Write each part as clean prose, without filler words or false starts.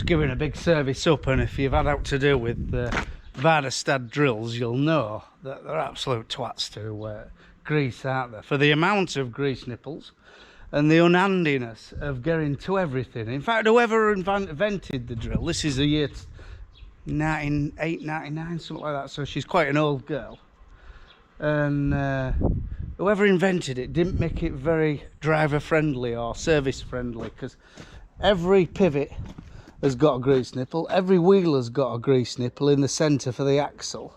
giving a big service up, and if you've had out to do with Vardestad drills, you'll know that they're absolute twats to grease, aren't they? For the amount of grease nipples and the unhandiness of getting to everything. In fact, whoever invented the drill, this is the year 1998, 99, something like that, so she's quite an old girl. And whoever invented it didn't make it very driver friendly or service friendly, because every pivot has got a grease nipple, every wheel has got a grease nipple in the centre for the axle.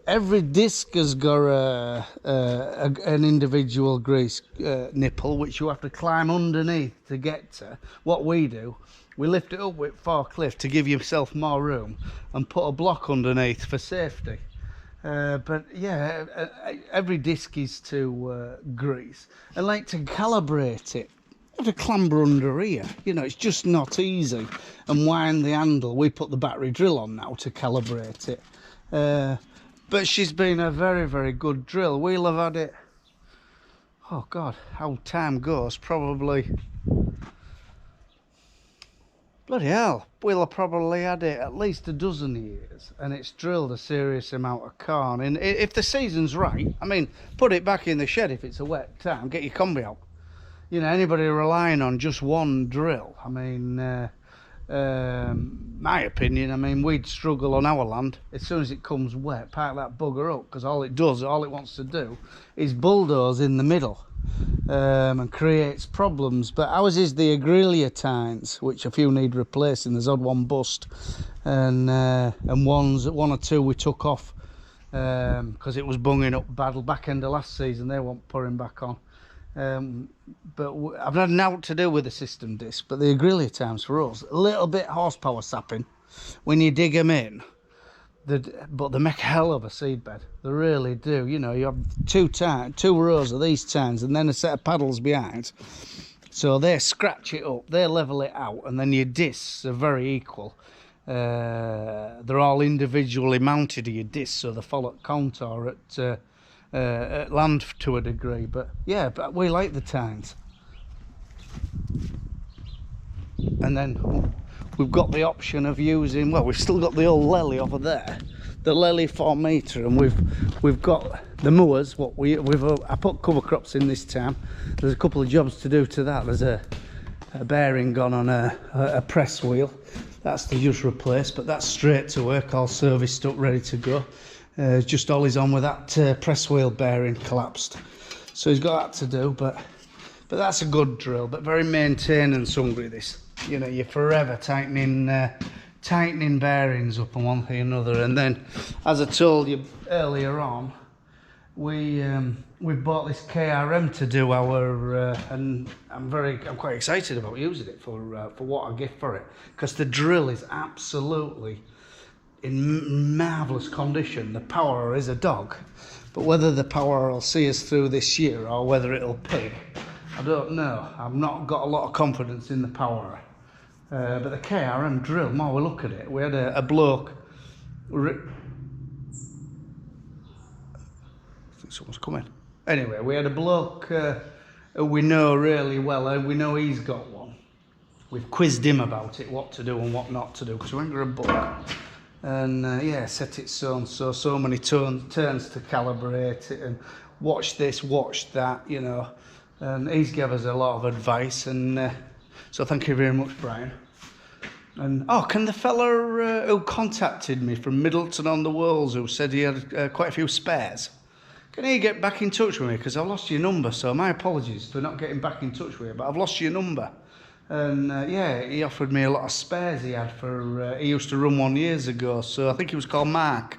Every disc has got an individual grease nipple, which you have to climb underneath to get to. What we do, we lift it up with forklift to give yourself more room and put a block underneath for safety. But yeah, every disc is to grease, and like to calibrate it, you have to clamber under here, you know, it's just not easy, and wind the handle. We put the battery drill on now to calibrate it, but she's been a very, very good drill. We'll have had it, oh god, how time goes, probably, bloody hell, we'll have probably had it at least a dozen years, and it's drilled a serious amount of corn. And if the season's right, I mean, put it back in the shed if it's a wet time, get your combi out. You know, anybody relying on just one drill, I mean, my opinion, I mean, we'd struggle on our land. As soon as it comes wet, park that bugger up, because all it wants to do is bulldoze in the middle. And creates problems. But ours is the Agrilia tines, which a few need replacing. There's odd one bust, and one or two we took off because it was bunging up bad back end of last season. They weren't pouring back on. But I've had naught to do with the system disc, but the Agrilia tines for us, a little bit horsepower sapping when you dig them in. But they make a hell of a seed bed. They really do. You know, you have two rows of these tines and then a set of paddles behind. So they scratch it up, they level it out, and then your discs are very equal. They're all individually mounted to your discs, so they follow contour at land to a degree. But yeah, but we like the tines. And then we've got the option of using, well, we've still got the old Lely over there, the Lely 4 metre, and we've got the mowers. I put cover crops in this time. There's a couple of jobs to do to that. There's a bearing gone on a press wheel. That's to just replace, but that's straight to work, all serviced up, ready to go. Just Ollie's on with that press wheel bearing collapsed, so he's got that to do. But that's a good drill, but very maintenance hungry, this. You know, you're forever tightening bearings up and one thing and another. And then, as I told you earlier on, we bought this KRM to do our, and I'm quite excited about using it for what I get for it, because the drill is absolutely in marvellous condition. The power is a dog, but whether the power will see us through this year or whether it'll pig, I don't know. I've not got a lot of confidence in the power. But the KRM drill, more we look at it, we had a bloke. I think someone's coming. Anyway, we had a bloke who we know really well, and we know he's got one. We've quizzed him about it, what to do and what not to do, because we went for a book. And yeah, set it so and so many turns to calibrate it, and watch this, watch that, you know. And he's given us a lot of advice, and so thank you very much, Brian. And oh, can the fella who contacted me from Middleton on the Wolds, who said he had quite a few spares, can he get back in touch with me? Because I've lost your number, so my apologies for not getting back in touch with you, but I've lost your number. And yeah, he offered me a lot of spares he had for, he used to run one years ago, so I think he was called Mark.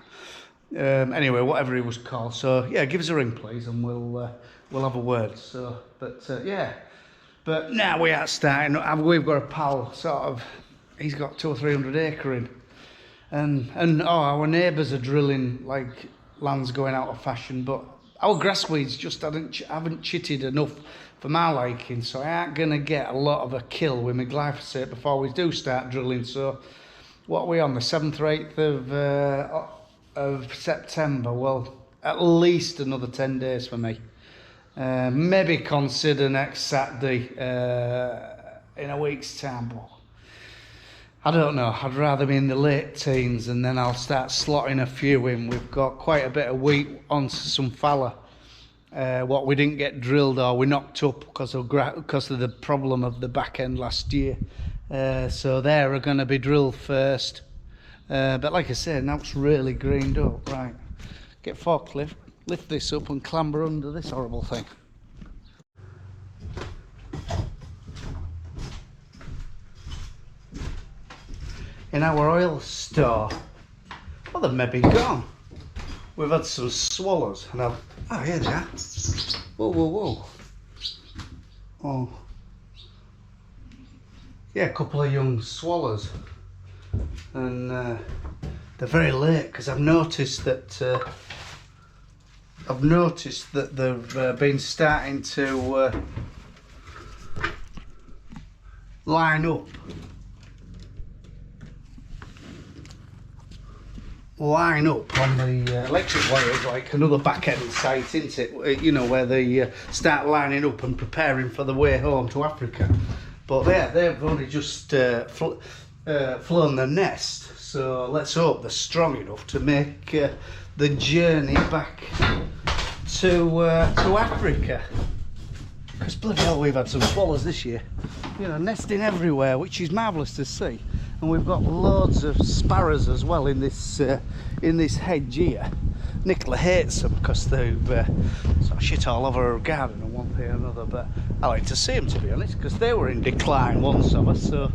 Anyway, whatever he was called. So yeah, give us a ring, please, and we'll have a word. So, but yeah, but now we are starting. We've got a pal, sort of. He's got 200 or 300 acre in, and oh, our neighbours are drilling like land's going out of fashion. But our grass weeds just haven't chitted enough for my liking, so I ain't gonna get a lot of a kill with my glyphosate before we do start drilling. So, what are we on, the 7th or 8th of September? Well, at least another 10 days for me. Maybe consider next Saturday in a week's time. But I don't know, I'd rather be in the late teens and then I'll start slotting a few in. We've got quite a bit of wheat onto some fallow. What we didn't get drilled or we knocked up because of the problem of the back end last year. So they are going to be drilled first. But like I said, now it's really greened up. Right, get forklift, lift this up and clamber under this horrible thing. In our oil store, well, they've maybe gone. We've had some swallows and I've, oh, here they are. Whoa, whoa, whoa. Oh. Yeah, a couple of young swallows. And they're very late because I've noticed that they've been starting to line up on the electric wires, like another back end site, isn't it? You know, where they start lining up and preparing for the way home to Africa. But yeah, they've only just flown their nest, so let's hope they're strong enough to make the journey back to Africa. Because bloody hell, we've had some swallows this year, you know, nesting everywhere, which is marvellous to see. And we've got loads of sparrows as well in this hedge here. Nicola hates them because they've sort of shit all over her garden and one thing or another, but I like to see them, to be honest, because they were in decline once of us. So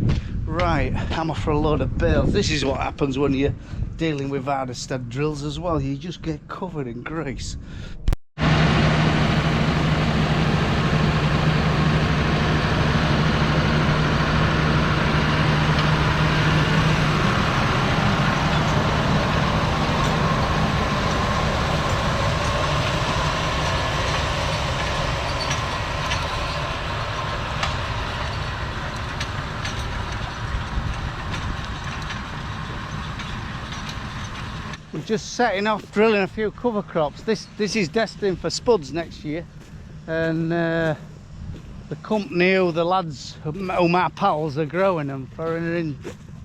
right, hammer for a load of bales. This is what happens when you're dealing with Hardestead drills as well, you just get covered in grease. We're just setting off drilling a few cover crops. This is destined for spuds next year, and the company who the lads who my pals are growing them for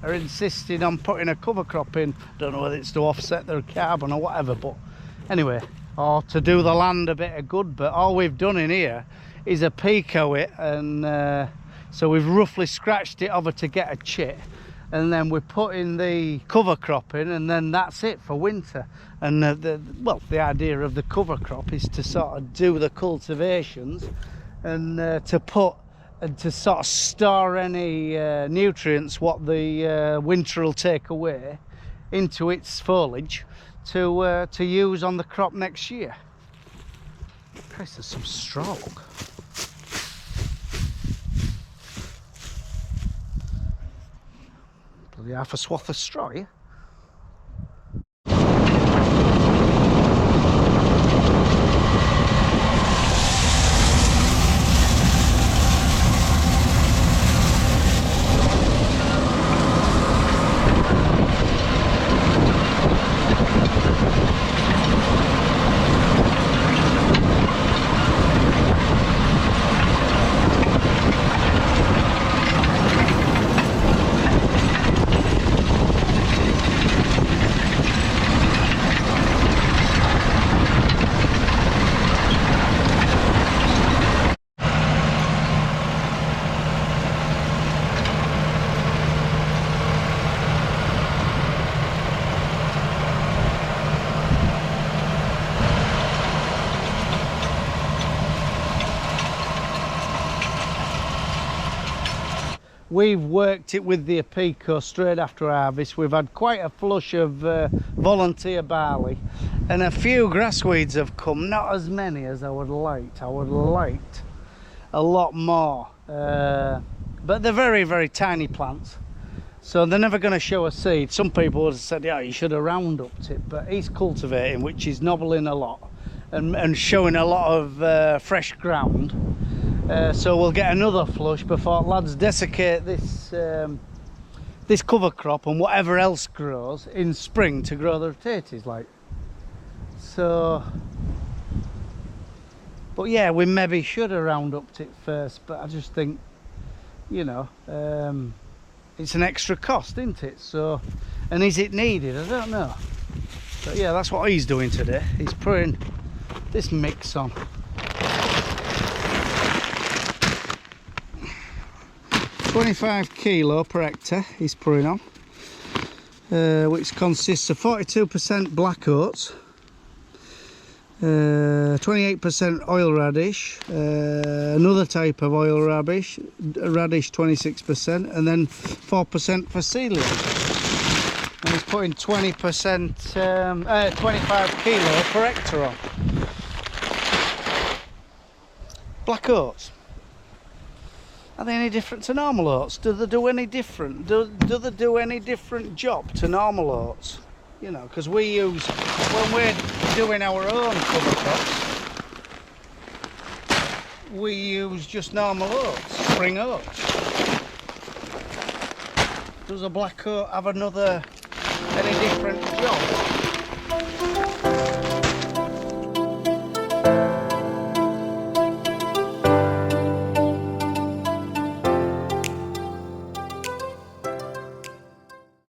are insisting on putting a cover crop in. Don't know whether it's to offset their carbon or whatever, but anyway, or to do the land a bit of good. But all we've done in here is a pico it, and so we've roughly scratched it over to get a chit. And then we're putting the cover crop in, and then that's it for winter. And the idea of the cover crop is to sort of do the cultivations and to sort of store any nutrients what the winter will take away into its foliage to use on the crop next year. Christ, there's some straw. Half a swath of straw, yeah? We've worked it with the Apico straight after harvest. We've had quite a flush of volunteer barley, and a few grass weeds have come, not as many as I would like. I would have liked a lot more, but they're very, very tiny plants, so they're never going to show a seed. Some people have said, yeah, you should have round-upped it, but he's cultivating, which is nobbling a lot and showing a lot of fresh ground. So we'll get another flush before lads desiccate this cover crop and whatever else grows in spring to grow their potatoes, like. So, but yeah, we maybe should have round upped it first, but I just think, you know, it's an extra cost, isn't it? So, and is it needed? I don't know. But yeah, that's what he's doing today. He's putting this mix on. 25 kilo per hectare he's putting on, which consists of 42% black oats, 28% oil radish, another type of oil radish 26%, and then 4% for psyllium. And he's putting 25 kilo per hectare on. Black oats. Are they any different to normal oats? Do they do any different? Do they do any different job to normal oats? You know, because we use, when we're doing our own cover crops, we use just normal oats, spring oats. Does a black oat have any different job?